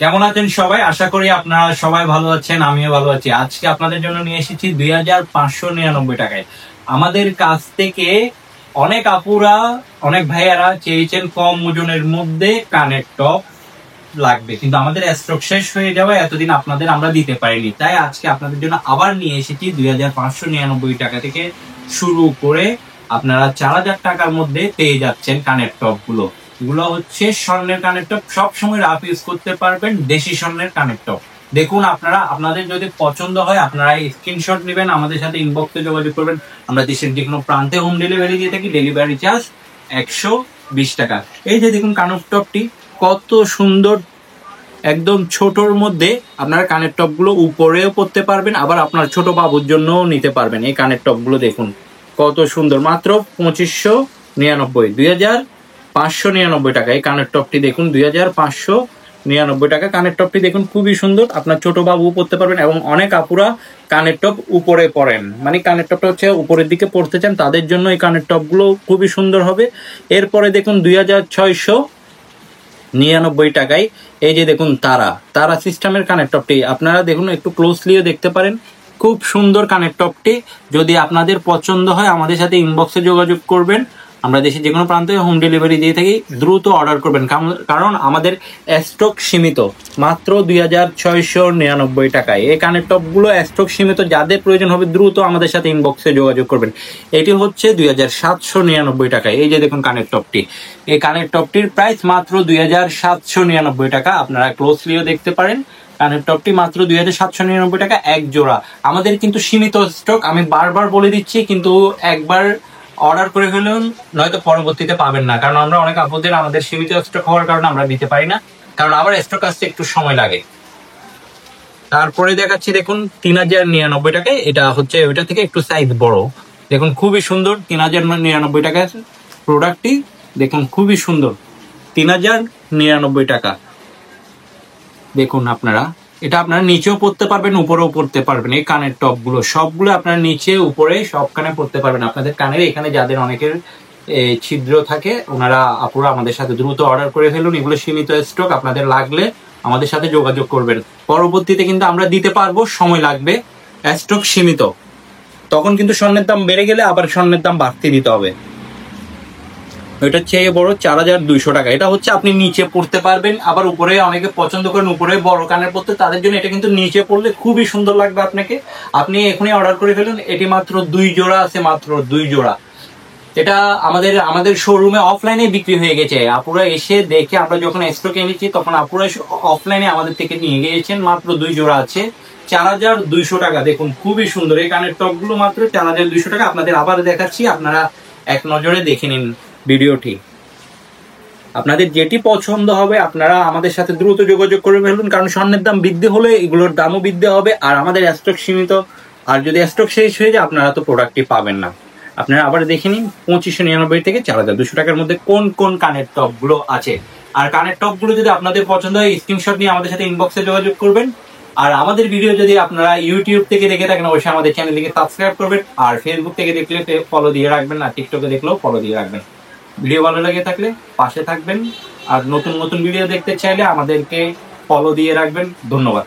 কেমন আছেন সবাই? আশা করি আপনারা সবাই ভালো আছেন, আমিও ভালো আছি। আজকে আপনাদের জন্য নিয়ে এসেছি 2599 টাকায়। আমাদের কাছ থেকে অনেক আপুরা, অনেক ভাইয়ারা চেয়েছেন কম ওজনের মধ্যে কানের টপ লাগবে, কিন্তু আমাদের স্টক শেষ হয়ে যাওয়ায় এতদিন আপনাদের আমরা দিতে পারিনি। তাই আজকে আপনাদের জন্য আবার নিয়ে এসেছি 2599 টাকা থেকে শুরু করে আপনারা 4000 টাকার মধ্যে পেয়ে যাচ্ছেন কানের টপ গুলো। এগুলো হচ্ছে স্বর্ণের কানের টপ, সবসময় রাফ ইউজ করতে পারবেন, দেশি স্বর্ণের কানের টপ। দেখুন, আপনাদের যদি পছন্দ হয় আপনারা স্ক্রিনশট নেবেন, আমাদের সাথে ইনবক্সে যোগাযোগ করবেন। আমরা দেশের যে কোনো প্রান্তে হোম ডেলিভারি দিয়ে থাকি, ডেলিভারি চার্জ 120 টাকা। এই যে দেখুন কানের টপটি কত সুন্দর, একদম ছোটর মধ্যে আপনারা কানের টপ গুলো উপরেও পরতে পারবেন, আবার আপনার ছোট বাবুর জন্যও নিতে পারবেন। এই কানের টপ গুলো দেখুন কত সুন্দর, মাত্র 2599, 2599 টাকা। এই কানের টপটি দেখুন 2599 টাকা। কানের টপটি দেখুন খুবই সুন্দর, আপনার ছোট বাবু পরতে পারবেন। এবং অনেক আপুরা কানের টপ উপরে পরেন, মানে কানের টপটা হচ্ছে উপরের দিকে পরতে চান, তাদের জন্য এই কানের টপ গুলো খুবই সুন্দর হবে। এরপরে দেখুন 2699 টাকায় এই যে দেখুন তারা সিস্টেমের কানের টপটি আপনারা দেখুন, একটু ক্লোজলিও দেখতে পারেন। খুব সুন্দর কানের টপটি, যদি আপনাদের পছন্দ হয় আমাদের সাথে ইনবক্সে যোগাযোগ করবেন। আমরা দেশের যে কোনো প্রান্তে হোম ডেলিভারি দিয়ে থাকি, দ্রুত অর্ডার করবেন, কারণ আমাদের স্টক সীমিত, মাত্র 2699 টাকায়। এই কানের টপগুলো স্টক সীমিত, যাদের প্রয়োজন হবে দ্রুত আমাদের সাথে ইনবক্সে যোগাযোগ করবেন। এটি হচ্ছে 2799 টাকায়। এই যে দেখুন কানের টপটি, এই কানের টপটির প্রাইস মাত্র 2799 টাকা। আপনারা ক্লোজলিও দেখতে পারেন। কানের টপটি মাত্র 2799 টাকা এক জোড়া। আমাদের কিন্তু সীমিত স্টক, আমি বারবার বলে দিচ্ছি, কিন্তু একবার অর্ডার করে ফেলুন, নয়তো পরবর্তীতে পাবেন না। কারণ আমরা অনেক আপুদের আমাদের সীমিত স্টক হওয়ার কারণে আমরা দিতে পারি না, কারণ আবার স্টক আসতে একটু সময় লাগে। তারপরে দেখাচ্ছি দেখুন 3099 টাকায়। এটা হচ্ছে ওইটা থেকে একটু সাইজ বড়। দেখুন খুবই সুন্দর 3099 টাকা প্রোডাক্টটি, দেখুন খুবই সুন্দর 3099 টাকা। দেখুন আপনারা, এটা আপনারা নিচেও পড়তে পারবেন, উপরেও পড়তে পারবেন। এই কানের টপ গুলো সবগুলো আপনারা নিচে উপরে সব কানে পড়তে পারবেন। আপনাদের কানের এখানে যাদের অনেকের ছিদ্র থাকে, ওনারা আপুরা আমাদের সাথে দ্রুত অর্ডার করে ফেলুন। এগুলো সীমিত স্টক, আপনাদের লাগলে আমাদের সাথে যোগাযোগ করবেন। পরবর্তীতে কিন্তু আমরা দিতে পারবো, সময় লাগবে, স্টক সীমিত। তখন কিন্তু স্বর্ণের দাম বেড়ে গেলে আবার স্বর্ণের দাম বাড়তে দিতে হবে। এটা চেয়ে বড় 4200 টাকা। এটা হচ্ছে আপনি নিচে পড়তে পারবেন, আবার উপরে অনেকে পছন্দ করেন উপরে বড় কানের পড়তে, তাদের জন্য এটা কিন্তু নিচে পড়লে খুবই সুন্দর লাগবে আপনাকে। আপনি এখনই অর্ডার করে ফেলুন। এটি মাত্র 2 জোড়া আছে, মাত্র 2 জোড়া। এটা আমাদের শোরুমে অফলাইনে বিক্রি হয়ে গেছে। আপুরা এসে দেখে, আমরা যখন স্টক এনেছি তখন আপুরা অফলাইনে আমাদের থেকে নিয়ে গিয়েছেন। মাত্র 2 জোড়া আছে, 4200 টাকা। দেখুন খুবই সুন্দর এই কানের টপ গুলো, মাত্র 4200 টাকা। আপনাদের আবার দেখাচ্ছি, আপনারা এক নজরে দেখে নিন ভিডিওটি। আপনাদের যেটি পছন্দ হবে আপনারা আমাদের সাথে দ্রুত যোগাযোগ করে ফেলুন, কারণ স্বর্ণের দাম বৃদ্ধি হলে এগুলোর দামও বৃদ্ধি হবে, আর আমাদের স্টক সীমিত। আর যদি স্টক শেষ হয়ে যায় আপনারা তো প্রোডাক্টটি পাবেন না। আপনারা আবার দেখে নিন 2599 থেকে 4200 টাকার মধ্যে কোন কোন কানের টপ গুলো আছে। আর কানের টপ গুলো যদি আপনাদের পছন্দ হয়, স্ক্রিনশট নিয়ে আমাদের সাথে ইনবক্সে যোগাযোগ করবেন। আর আমাদের ভিডিও যদি আপনারা ইউটিউব থেকে দেখে থাকেন, অবশ্যই আমাদের চ্যানেলটিকে সাবস্ক্রাইব করবেন। আর ফেসবুক থেকে দেখলে ফলো দিয়ে রাখবেন, আর টিকটকে দেখলেও ফলো দিয়ে রাখবেন। ভিডিও ভালো লাগে থাকলে পাশে থাকবেন, আর নতুন নতুন ভিডিও দেখতে চাইলে আমাদেরকে ফলো দিয়ে রাখবেন। ধন্যবাদ।